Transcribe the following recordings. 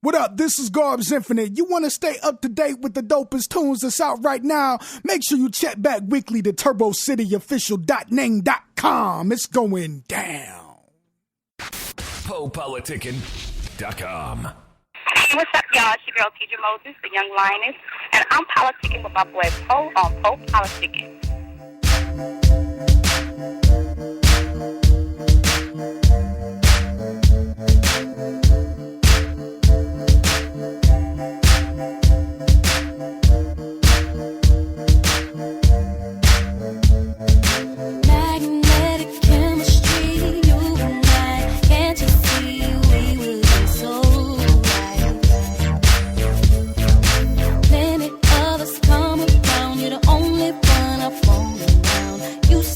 What up? This is Garbs Infinite. You want to stay up to date with the dopest tunes that's out right now? Make sure you check back weekly to TurboCityOfficial.Ning.com. It's going down. PoPolitckin.com. Hey, what's up, y'all? It's your girl, Teedra Moses, the young lioness, and I'm politicking with my boy Po on Po Politckin.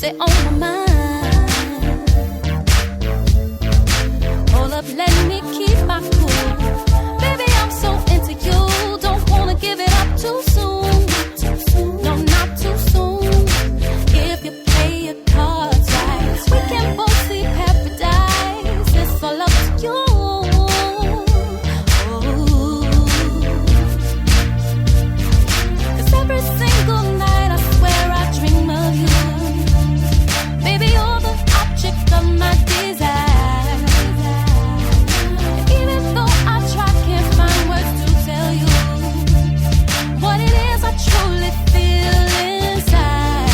On my mind. Hold up, let me keep my cool. Baby, I'm so into you. Don't wanna give it up too soon. No, not too soon. If you play your cards right, we can both see paradise. It's all up to you. Oh. 'Cause every single night I swear I dream of you. Baby, you're the object of my desire. And even though I try, can't find words to tell you what it is I truly feel inside.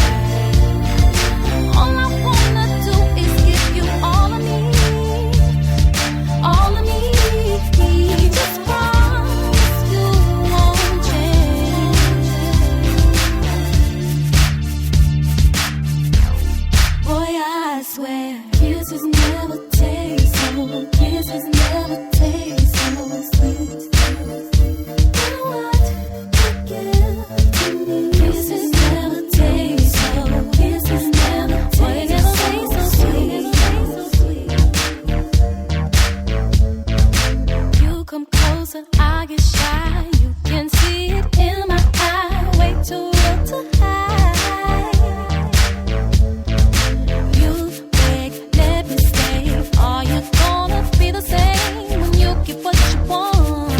All I wanna do is give you all of me. All of me. Just promise you won't change. Boy, I swear, kisses never taste so, kisses never taste so sweet. You know what you give to me? Kisses never taste so, kisses never taste so sweet. You come closer, I get shy. You can see it in my eye. Way too real to hide. You beg, let me stay. Are you gonna be the same when you get what you want?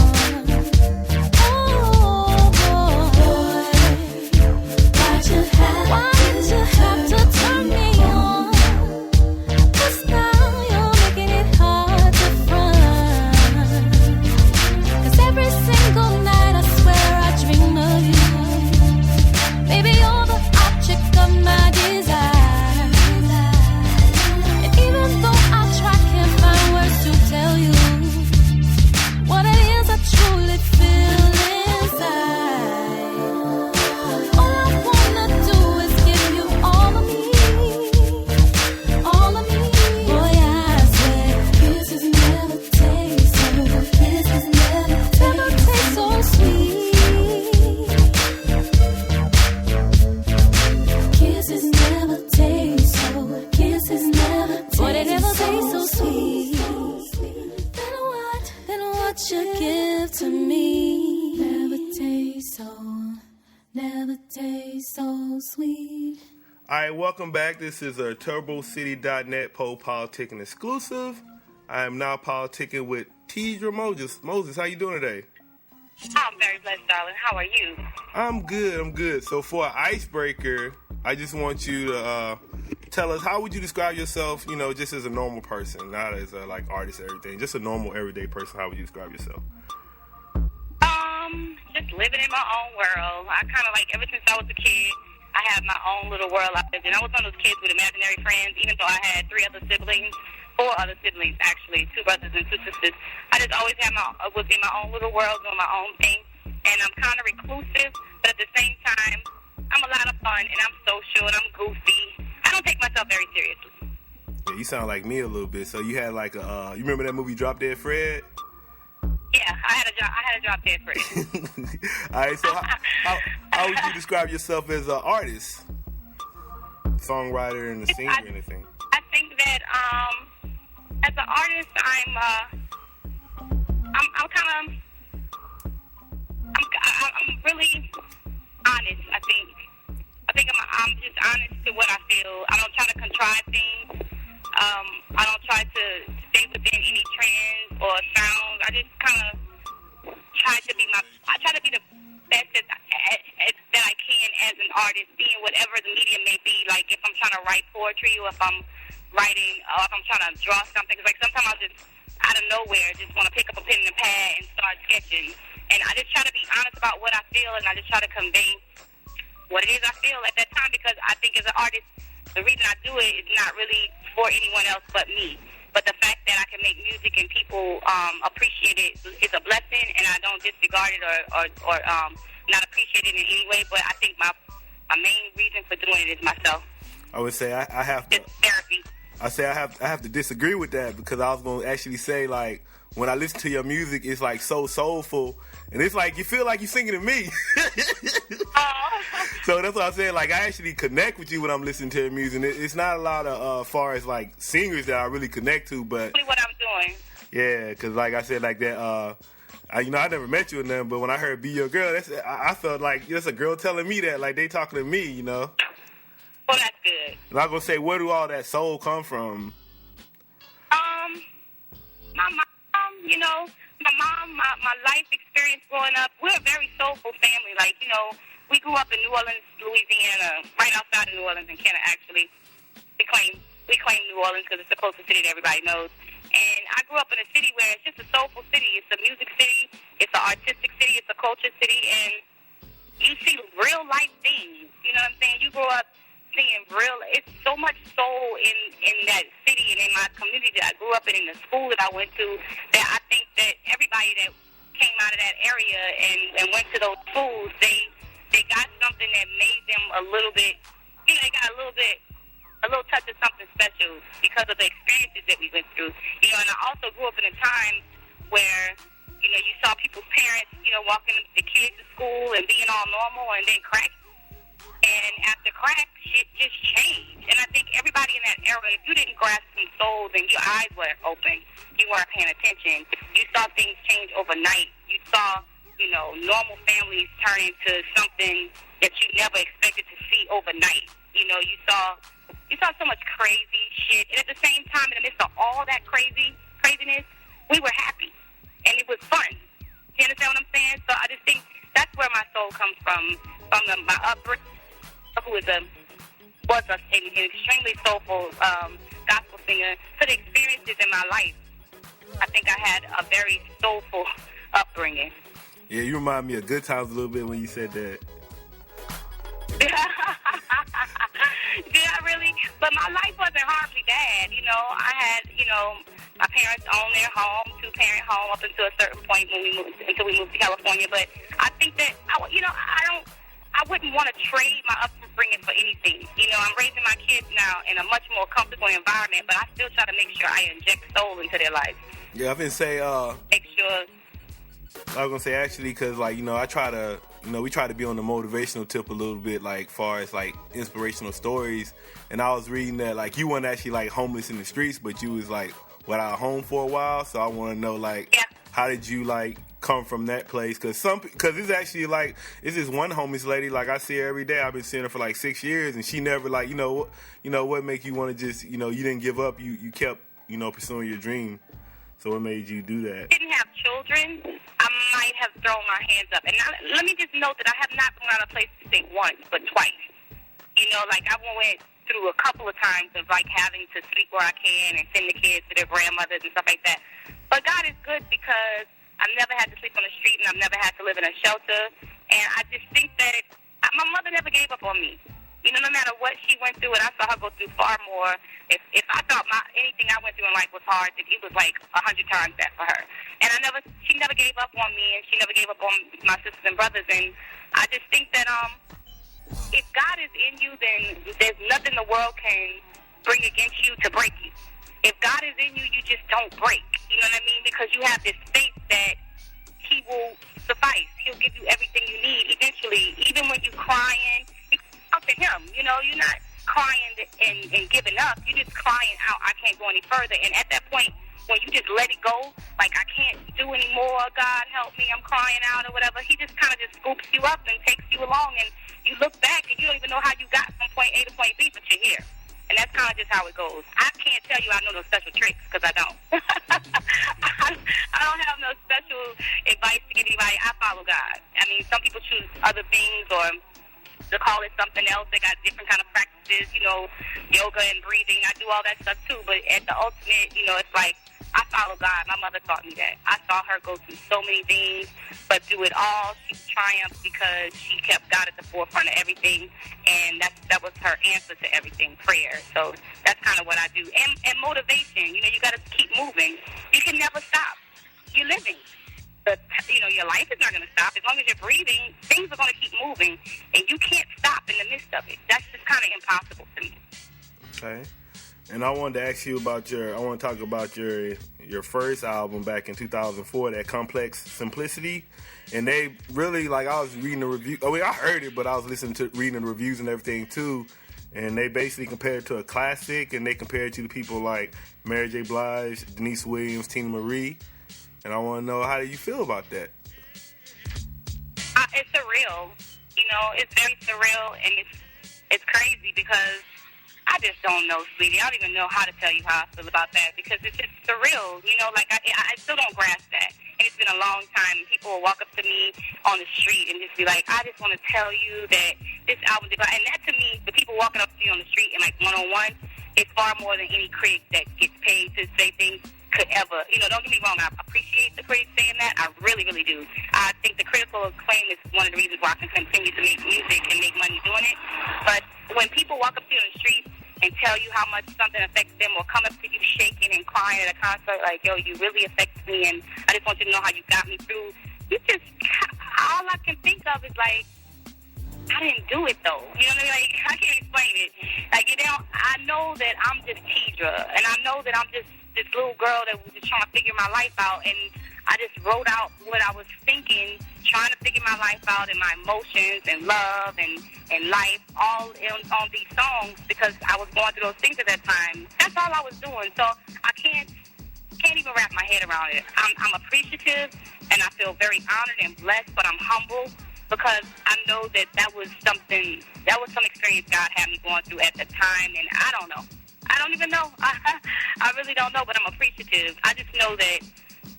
Oh boy, why'd you have to turn me on? 'Cause now you're making it hard to front. 'Cause every single night I swear I dream of you. Baby, you're the object of my desire. And even though I try, can't find words to tell you what it is I truly feel inside. All I wanna do is give you all of me. All of me. Boy, I swear, kisses never taste so, kisses never taste so sweet. Kisses never taste so, kisses never taste so, they never taste so sweet. Then what you give to me never taste so sweet. All right, welcome back. This is a TurboCity.net Po Politckin exclusive. I am now politicking with Teedra Moses. Moses, how you doing today? I'm very blessed, darling. How are you? I'm good. So for an icebreaker, I just want you to tell us, how would you describe yourself, just as a normal person, not as a artist or everything, just a normal everyday person. How would you describe yourself? Just living in my own world. I kind of ever since I was a kid, I had my own little world I lived in. I was one of those kids with imaginary friends, even though I had four other siblings, actually, 2 brothers and 2 sisters. I just always was in my own little world, doing my own thing. And I'm kind of reclusive, but at the same time, I'm a lot of fun, and I'm social, and I'm goofy. I don't take myself very seriously. Yeah, you sound like me a little bit. So you had you remember that movie Drop Dead Fred? Yeah, I had a drop dead Fred. All right, so how would you describe yourself as an artist, songwriter, and a singer, or anything? I think that as an artist, I'm really honest. I think I'm just honest to what I feel. I don't try to contrive things. I don't try to stay within any trends or sounds. I just kind of artist, be in whatever the medium may be. Like if I'm trying to write poetry or if I'm writing or if I'm trying to draw something. Cause like sometimes I'll just, out of nowhere, just want to pick up a pen and a pad and start sketching. And I just try to be honest about what I feel, and I just try to convey what it is I feel at that time, because I think as an artist, the reason I do it is not really for anyone else but me. But the fact that I can make music and people appreciate it is a blessing, and I don't disregard it or not appreciate it in any way. But I think my main reason for doing it is myself. I would say I have to. It's therapy. I say I have to disagree with that, because I was going to actually say, like, when I listen to your music, it's like so soulful, and it's like you feel like you're singing to me. So that's what I said. Like, I actually connect with you when I'm listening to your music. It's not a lot of far as like singers that I really connect to, but That's what I'm doing. yeah, because like I said, like that. I never met you or nothing, but when I heard "Be Your Girl," I felt like that's a girl telling me that, like they talking to me, you know. Well, that's good. And I'm gonna say, where do all that soul come from? My mom, my life experience growing up, we're a very soulful family. Like, we grew up in New Orleans, Louisiana, right outside of New Orleans in Canada, actually. We claim New Orleans because it's the closest city that everybody knows. And I grew up in a city where it's just a soulful city. It's a music city. It's an artistic city. It's a culture city. And you see real life things. You know what I'm saying? You grow up seeing it's so much soul in that city and in my community that I grew up in the school that I went to, that I think that everybody that came out of that area and went to those schools, they got something that made them a little bit, they got a little touch of something special because of the experiences that we went through. And I also grew up in a time where, you saw people's parents, walking the kids to school and being all normal, and then crack. And after crack, shit just changed. And I think everybody in that era, if you didn't grasp some souls and your eyes weren't open, you weren't paying attention, you saw things change overnight. You saw, normal families turn into something that you never expected to see overnight. You saw so much crazy shit. And at the same time, in the midst of all that craziness, we were happy. And it was fun. You understand what I'm saying? So I just think that's where my soul comes from my upbringing. Who was an extremely soulful gospel singer, to the experiences in my life. I think I had a very soulful upbringing. Yeah, you remind me of Good Times a little bit when you said that. Yeah, really. But my life wasn't horribly bad. I had, my parents owned their home, 2-parent home, up until a certain point until we moved to California. But I think that, I wouldn't want to trade my upbringing for anything. I'm raising my kids now in a much more comfortable environment, but I still try to make sure I inject soul into their lives. Yeah, I've been say, make sure. I was gonna say actually, because like I try to, we try to be on the motivational tip a little bit, like far as like inspirational stories. And I was reading that like you weren't actually like homeless in the streets, but you was like without a home for a while. So I want to know like, how did you like come from that place? Because it's actually like, it's this one homeless lady, like I see her every day. I've been seeing her for like 6 years, and she never like, what make you want to just, you didn't give up. You kept, pursuing your dream. So what made you do that? Didn't have children, I might have thrown my hands up. And now, let me just note that I have not gone out of place to say once, but twice. Like I went through a couple of times of like having to sleep where I can and send the kids to their grandmothers and stuff like that. But God is good, because I've never had to sleep on the street and I've never had to live in a shelter. And I just think that my mother never gave up on me. No matter what she went through, and I saw her go through far more. If I thought anything I went through in life was hard, it was like 100 times that for her. And she never gave up on me, and she never gave up on my sisters and brothers. And I just think that if God is in you, then there's nothing the world can bring against you to break you. If God is in you, you just don't break. You know what I mean? Because you have this faith that He will suffice. He'll give you everything you need eventually. Even when you're crying, it's up to Him. You're not crying and giving up. You're just crying out, I can't go any further. And at that point, when you just let it go, like, I can't do any more, God help me, I'm crying out or whatever, He just kind of just scoops you up and takes you along. And you look back and you don't even know how you got from point A to point B, but you're here. And that's kind of just how it goes. I can't tell you I know no special tricks, because I don't. I don't have no special advice to give anybody. I follow God. I mean, some people choose other things, or to call it something else. They got different kind of practices, you know, yoga and breathing. I do all that stuff too. But at the ultimate, you know, it's like I follow God. My mother taught me that. I saw her go through so many things, but through it all, she triumphed because she kept God at the forefront of everything, and that was her answer to everything, prayer. So that's kind of what I do. And motivation. You know, you got to keep moving. You can never stop. You're living. But, you know, your life is not going to stop. As long as you're breathing, things are going to keep moving, and you can't stop in the midst of it. That's just kind of impossible to me. Okay. And I wanted to ask you about I want to talk about your first album back in 2004, that Complex Simplicity. And they really, like, I was reading the review. I mean, I heard it, but I was reading the reviews and everything too. And they basically compared it to a classic, and they compared it to people like Mary J. Blige, Denise Williams, Tina Marie. And I want to know, how do you feel about that? It's surreal. You know, it's very surreal, and it's crazy because I just don't know, sweetie. I don't even know how to tell you how I feel about that because it's just surreal. You know, like I still don't grasp that. And it's been a long time. People will walk up to me on the street and just be like, I just want to tell you that this album did. And that to me, the people walking up to you on the street and like one-on-one, is far more than any critic that gets paid to say things could ever. You know, don't get me wrong. I appreciate the critics saying that. I really, really do. I think the critical acclaim is one of the reasons why I can continue to make music and make money doing it. But when people walk up to you on the street and tell you how much something affects them, or come up to you shaking and crying at a concert like, yo, you really affect me, and I just want you to know how you got me through. You just, all I can think of is like, I didn't do it though. You know what I mean? Like, I can't explain it. Like, you know, I know that I'm just Teedra, and I know that I'm just this little girl that was just trying to figure my life out, and I just wrote out what I was thinking, trying to figure my life out and my emotions and love and life all on these songs because I was going through those things at that time. That's all I was doing. So I can't even wrap my head around it. I'm appreciative, and I feel very honored and blessed, but I'm humble because I know that was some experience God had me going through at the time, and I don't know. I don't even know. I really don't know, but I'm appreciative. I just know that,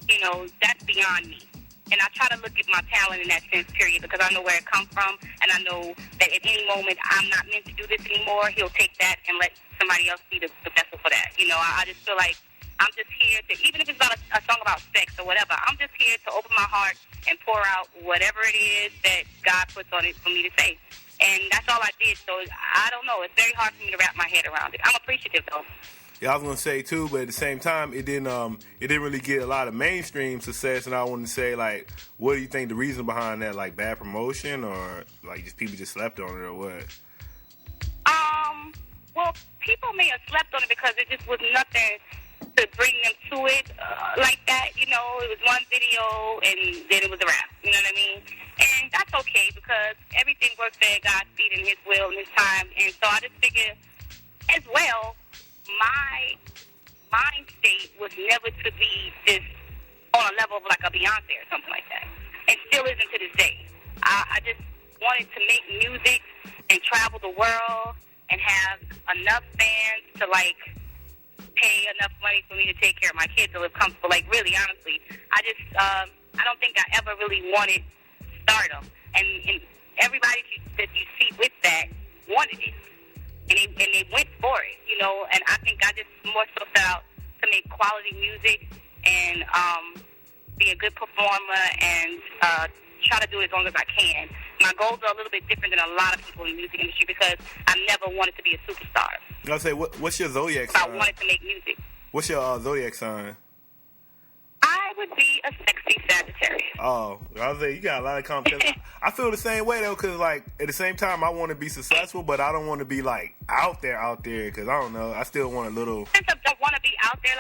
you know, that's beyond me. And I try to look at my talent in that sense, period, because I know where it comes from, and I know that at any moment I'm not meant to do this anymore. He'll take that and let somebody else be the vessel for that. You know, I just feel like I'm just here to, even if it's about a song about sex or whatever, I'm just here to open my heart and pour out whatever it is that God puts on it for me to say. And that's all I did. So I don't know. It's very hard for me to wrap my head around it. I'm appreciative, though. Yeah, I was gonna say too, but at the same time, it didn't really get a lot of mainstream success. And I wanted to say, like, what do you think the reason behind that? Like bad promotion, or like just people just slept on it, or what? Well, people may have slept on it because it just was nothing to bring them to it like that. You know, it was one video and then it was a wrap. You know what I mean? And that's okay because everything works at God's speed and His will and His time. And so I just figured, as well, my mind state was never to be this on a level of like a Beyonce or something like that. And still isn't to this day. I just wanted to make music and travel the world and have enough fans to like pay enough money for me to take care of my kids to live comfortable. Like, really, honestly, I don't think I ever really wanted stardom. And everybody that you see with that wanted it. And they went for it, you know. And I think I just more so set out to make quality music and be a good performer and try to do it as long as I can. My goals are a little bit different than a lot of people in the music industry because I never wanted to be a superstar. I was say, what's your zodiac sign? I wanted to make music. What's your zodiac sign? I would be a sexy Sagittarius. Oh, I was like, you got a lot of confidence. I feel the same way though, because like at the same time, I want to be successful, but I don't want to be like out there, because I don't know. I still want a little. Since I don't want to be out there,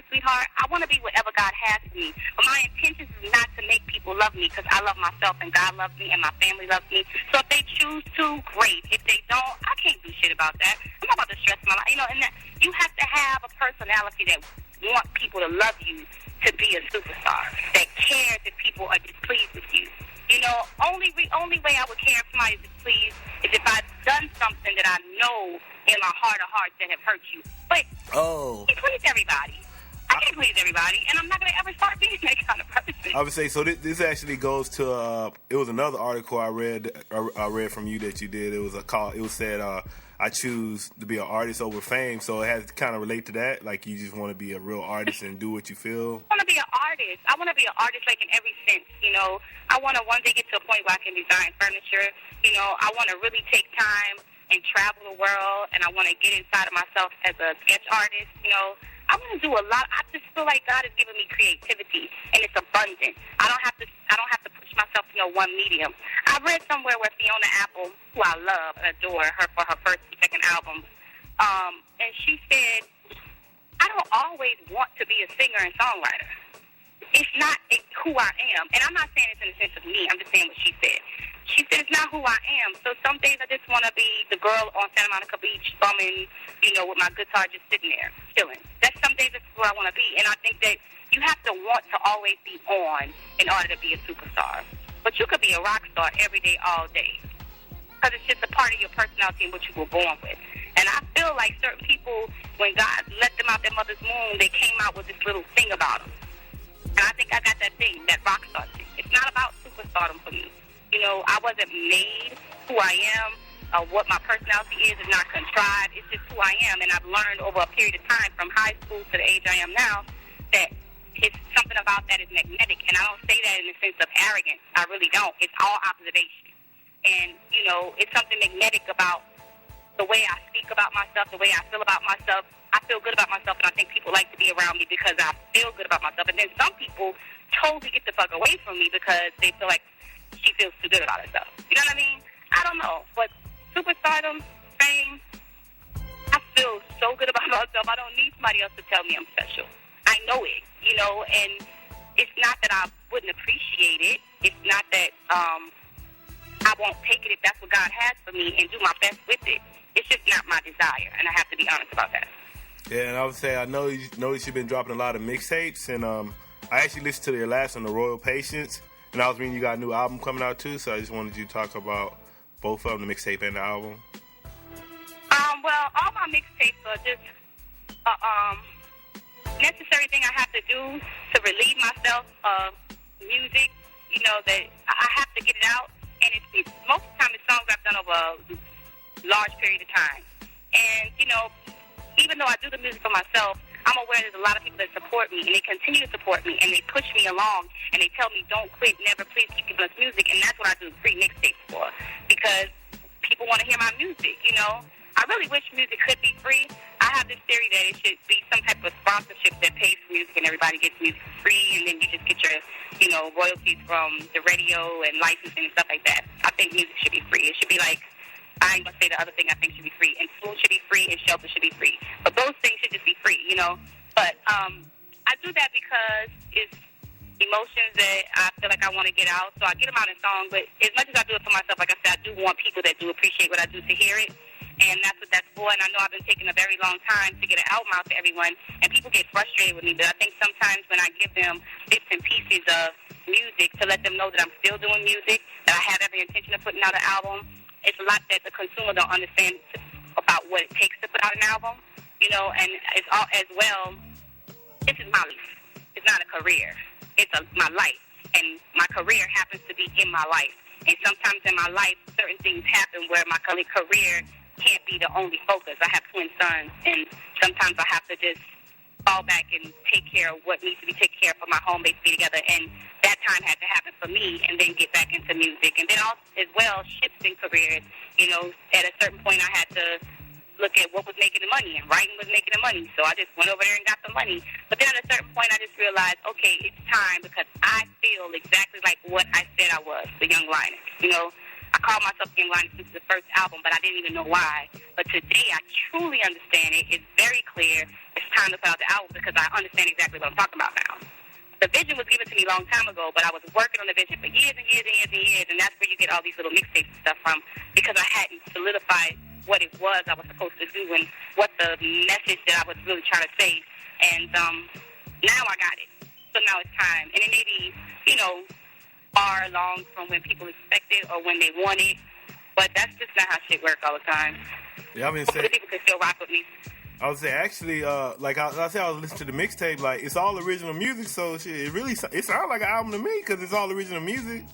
sweetheart, I want to be whatever God has for me. But my intention is not to make people love me because I love myself and God loves me and my family loves me. So if they choose to, great. If they don't, I can't do shit about that. I'm not about to stress my life, you know. And that, you have to have a personality that want people to love you to be a superstar, that cares if people are displeased with you. You know, only way I would care if somebody is displeased is if I've done something that I know in my heart of hearts that have hurt you. But oh, I please everybody. I can't please everybody, and I'm not going to ever start being that kind of person. I would say so. This actually goes to. It was another article I read. I read from you that you did. It was a call. It was said, "I choose to be an artist over fame." So it has to kind of relate to that. Like you just want to be a real artist and do what you feel. I want to be an artist. I want to be an artist, like in every sense. You know, I want to one day get to a point where I can design furniture. You know, I want to really take time and travel the world, and I want to get inside of myself as a sketch artist. You know, I want to do a lot. I just feel like God has given me creativity, and it's abundant. I don't have to push myself to one medium. I read somewhere where Fiona Apple, who I love and adore her for her first and second album, and she said, "I don't always want to be a singer and songwriter. It's not who I am." And I'm not saying it's in the sense of me. I'm just saying what she said. She said, "It's not who I am." So some days I just want to be the girl on Santa Monica Beach bumming, with my guitar just sitting there, chilling. That's some days that's who I want to be. And I think that you have to want to always be on in order to be a superstar. But you could be a rock star every day, all day. Because it's just a part of your personality and what you were born with. And I feel like certain people, when God let them out their mother's womb, they came out with this little thing about them. And I think I got that thing, that rock star thing. It's not about superstardom for me. I wasn't made who I am. What my personality is not contrived. It's just who I am. And I've learned over a period of time, from high school to the age I am now, that it's something about that is magnetic. And I don't say that in the sense of arrogance. I really don't. It's all observation. And, it's something magnetic about the way I speak about myself, the way I feel about myself. I feel good about myself, and I think people like to be around me because I feel good about myself. And then some people totally get the fuck away from me because they feel like she feels too good about herself. You know what I mean? I don't know. But superstardom, fame, I feel so good about myself. I don't need somebody else to tell me I'm special. I know it, and it's not that I wouldn't appreciate it. It's not that I won't take it if that's what God has for me and do my best with it. It's just not my desire, and I have to be honest about that. Yeah, and I would say I know you've been dropping a lot of mixtapes, and I actually listened to your last one, The Royal Patience, and I was reading you got a new album coming out too, so I just wanted you to talk about both of them, the mixtape and the album. Well, all my mixtapes are just necessary thing I have to do to relieve myself of music, that I have to get it out, and it's most of the time it's songs I've done over a large period of time. And, even though I do the music for myself, I'm aware there's a lot of people that support me, and they continue to support me, and they push me along, and they tell me, don't quit, never, please keep giving us music, and that's what I do free mixtapes for, because people want to hear my music, I really wish music could be free. I have this theory that it should be some type of sponsorship that pays for music, and everybody gets music for free, and then you just get your, royalties from the radio and licensing and stuff like that. I think music should be free. It should be like, I ain't gonna say the other thing I think should be free, and food should be free, and shelter should be free. But those things should just be free, But I do that because it's emotions that I feel like I want to get out, so I get them out in song. But as much as I do it for myself, like I said, I do want people that do appreciate what I do to hear it, and that's what that's for. And I know I've been taking a very long time to get an album out to everyone, and people get frustrated with me, but I think sometimes when I give them bits and pieces of music to let them know that I'm still doing music, that I have every intention of putting out an album, it's a lot that the consumer don't understand about what it takes to put out an album, and it's all as well, this is my life. It's not a career. It's my life, and my career happens to be in my life. And sometimes in my life, certain things happen where my career can't be the only focus. I have twin sons, and sometimes I have to just fall back and take care of what needs to be taken care of for my home base to be together. And that time had to happen for me, and then get back into music. And then also, as well, shifts in careers. At a certain point, I had to look at what was making the money, and writing was making the money. So I just went over there and got the money. But then at a certain point, I just realized, okay, it's time, because I feel exactly like what I said I was, the Young Lioness. I called myself the Young Lioness since the first album, but I didn't even know why. But today, I truly understand it. It's very clear. It's time to put out the album, because I understand exactly what I'm talking about now. The vision was given to me a long time ago, but I was working on the vision for years and years and years and years, and that's where you get all these little mixtapes and stuff from, because I hadn't solidified what it was I was supposed to do and what the message that I was really trying to say. And now I got it. So now it's time. And it may be, far along from when people expect it or when they want it, but that's just not how shit works all the time. Yeah, I mean, hopefully people can still rock with me. I would say actually, like I said, I was listening to the mixtape. Like it's all original music, so shit, it sounds like an album to me because it's all original music.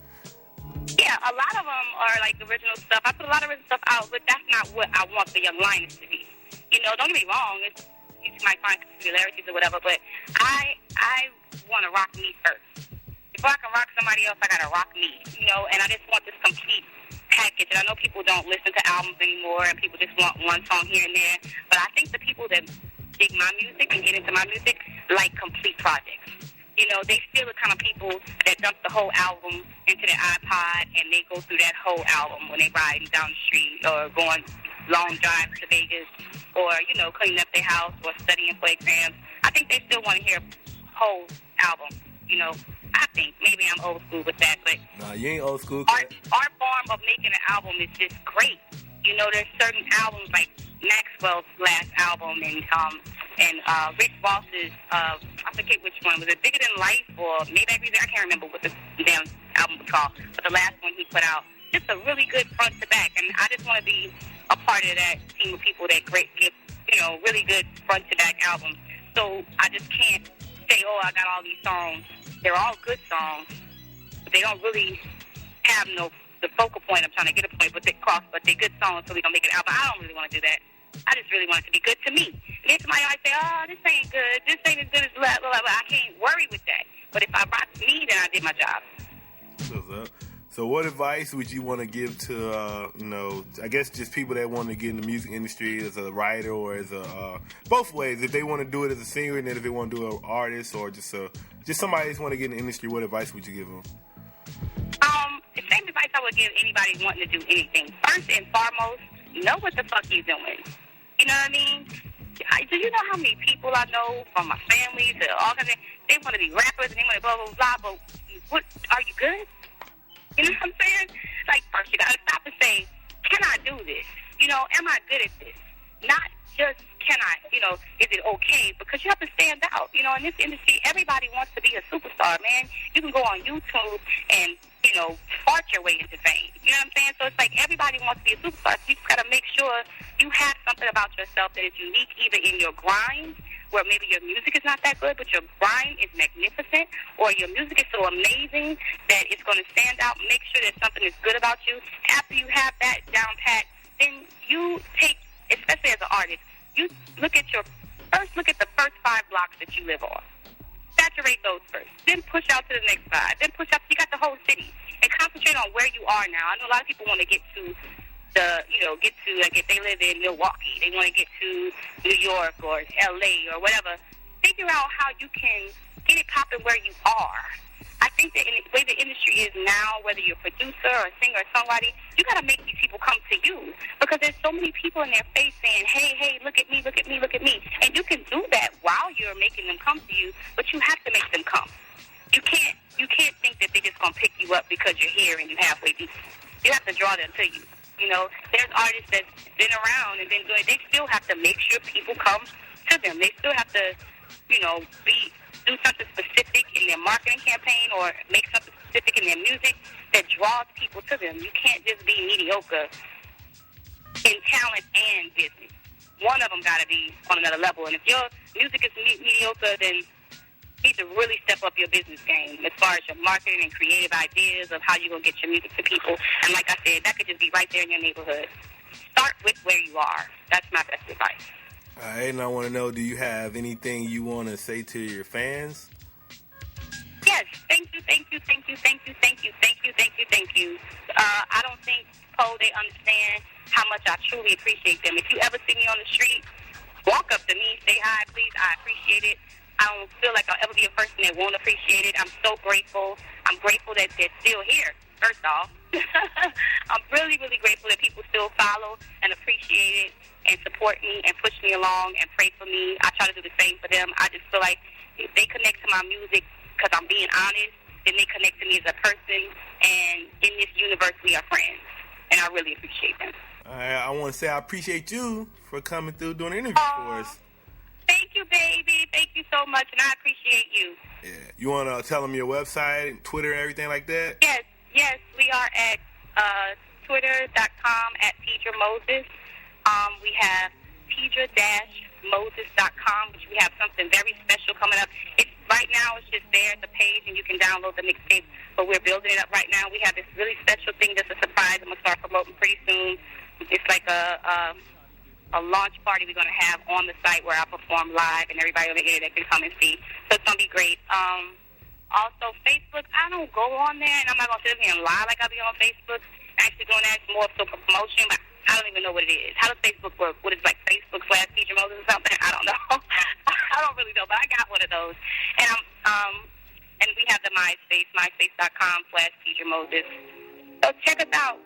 Yeah, a lot of them are like original stuff. I put a lot of original stuff out, but that's not what I want the Young Lioness to be. You know, don't get me wrong. You might find similarities or whatever, but I want to rock me first. Before I can rock somebody else, I gotta rock me. You know, and I just want this complete package. And I know people don't listen to albums anymore, and people just want one song here and there. But I think the people that dig my music and get into my music like complete projects. You know, they still the kind of people that dump the whole album into their iPod and they go through that whole album when they riding down the street or going long drives to Vegas or, you know, cleaning up their house or studying for exams. I think they still want to hear a whole album, you know. I think maybe I'm old school with that, but Nah, you ain't old school. Our form of making an album is just great. You know, there's certain albums like Maxwell's last album and Rick Ross's, I forget which one. Was it Bigger Than Life or Maybach Music? I can't remember what the damn album was called. But the last one he put out, just a really good front to back. And I just want to be a part of that team of people that give, you know, really good front to back albums. So I just can't say, oh, I got all these songs. They're all good songs, but they don't really have the focal point I'm trying to get a point, but they're good songs, so we don't make an album. I don't really want to do that. I just really want it to be good to me. And then somebody might say, oh, this ain't good. This ain't as good as blah, blah, blah. I can't worry with that. But if I rock me, then I did my job. So what advice would you want to give to, you know, I guess just people that want to get in the music industry as a writer or as a, both ways, if they want to do it as a singer and then if they want to do it as an artist or just somebody that's want to get in the industry, what advice would you give them? The same advice I would give anybody wanting to do anything. First and foremost, know what the fuck you're doing. You know what I mean? Do you know how many people I know from my family to all kinds of, they want to be rappers and they want to blah, blah, blah, but what, are you good? You know what I'm saying? Like, first you got to stop and say, can I do this? You know, am I good at this? Not just, can I, you know, is it okay? Because you have to stand out. You know, in this industry, everybody wants to be a superstar, man. You can go on YouTube and, you know, fart your way into fame. You know what I'm saying? So it's like everybody wants to be a superstar. So you just got to make sure you have something about yourself that is unique, either in your grind, where maybe your music is not that good, but your grind is magnificent, or your music is so amazing that it's going to stand out. Make sure that something is good about you. After you have that down pat, then you take, especially as an artist, you look at the first 5 blocks that you live on. Saturate those first. Then push out to the next 5. Then push out, you got the whole city. And concentrate on where you are now. I know a lot of people want to get to like if they live in Milwaukee, they want to get to New York or LA or whatever. Figure out how you can get it popping where you are. I think that in the way the industry is now, whether you're a producer or a singer or songwriter, you got to make these people come to you because there's so many people in their face saying, hey, look at me, look at me, look at me. And you can do that while you're making them come to you, but you have to make them come. You can't think that they're just going to pick you up because you're here and you're halfway decent. You have to draw them to you. You know, there's artists that's been around and been doing it. They still have to make sure people come to them. They still have to, you know, do something specific in their marketing campaign or make something specific in their music that draws people to them. You can't just be mediocre in talent and business. One of them got to be on another level. And if your music is mediocre, then you need to really step up your business game as far as your marketing and creative ideas of how you're going to get your music to people. And like I said, that could just be right there in your neighborhood. Start with where you are. That's my best advice. All right, and I want to know, do you have anything you want to say to your fans? Yes, thank you. I don't think, Poe, they understand how much I truly appreciate them. If you ever see me on the street, walk up to me, say hi, please. I appreciate it. I don't feel like I'll ever be a person that won't appreciate it. I'm so grateful. I'm grateful that they're still here, first off. I'm really, really grateful that people still follow and appreciate it and support me and push me along and pray for me. I try to do the same for them. I just feel like if they connect to my music because I'm being honest, then they connect to me as a person, and in this universe we are friends, and I really appreciate them. All right, I want to say I appreciate you for coming through doing an interview for us. Thank you, baby. Thank you so much, and I appreciate you. Yeah. You want to tell them your website, Twitter, everything like that? Yes, we are at twitter.com at Teedra Moses. We have TeedraMoses.com, which we have something very special coming up. Right now, it's just there at the page, and you can download the mixtape, but we're building it up right now. We have this really special thing that's a surprise I'm going to start promoting pretty soon. It's like a launch party we're going to have on the site where I perform live, and everybody over here that can come and see. So it's going to be great. Also, Facebook, I don't go on there, and I'm not going to sit here and lie like I'll be on Facebook. Actually doing that more so for promotion, but I don't even know what it is. How does Facebook work? What is it, like Facebook/Teedra Moses or something? I don't know. I don't really know, but I got one of those. And and we have the MySpace, myspace.com/Teedra Moses. So check us out.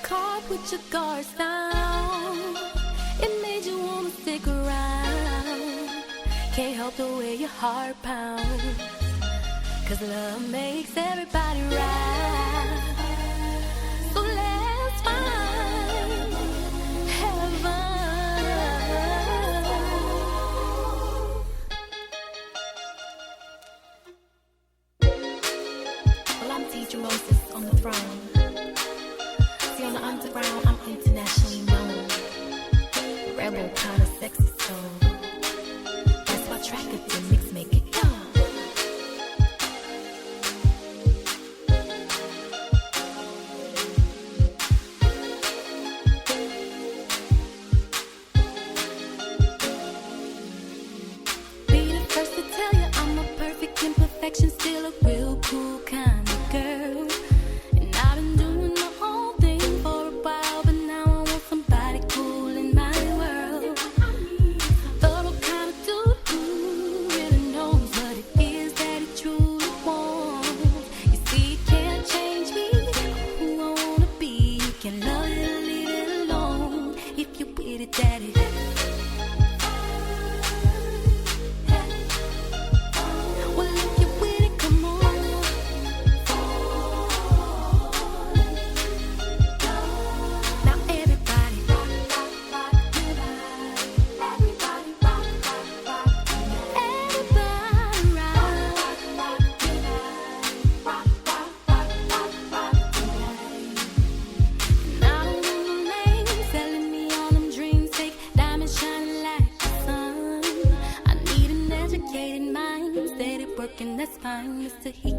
Caught with your guards down, it made you wanna stick around. Can't help the way your heart pounds, 'cause love makes everybody right. So let's find heaven. Well, I'm Teedra Moses on the throne. See, on the underground, I'm internationally known. Rebel, kind of sexy soul. That's why track it to mix, make it go. Be the first to tell you I'm a perfect imperfection, still a real cool kind of girl. And I've been doing my own thing for a while, but now I want somebody cool in my world. Thorough kind of dude who really knows what it is that he truly wants. You see, you can't change me, who I wanna be. You can love it or leave it alone if you with it, daddy. Well, if you're with it, come on. Now everybody, Now I don't want no names selling me all them dreams fake, diamonds shining like the sun. I need an educated mind, steady working, that's fine, Mr. He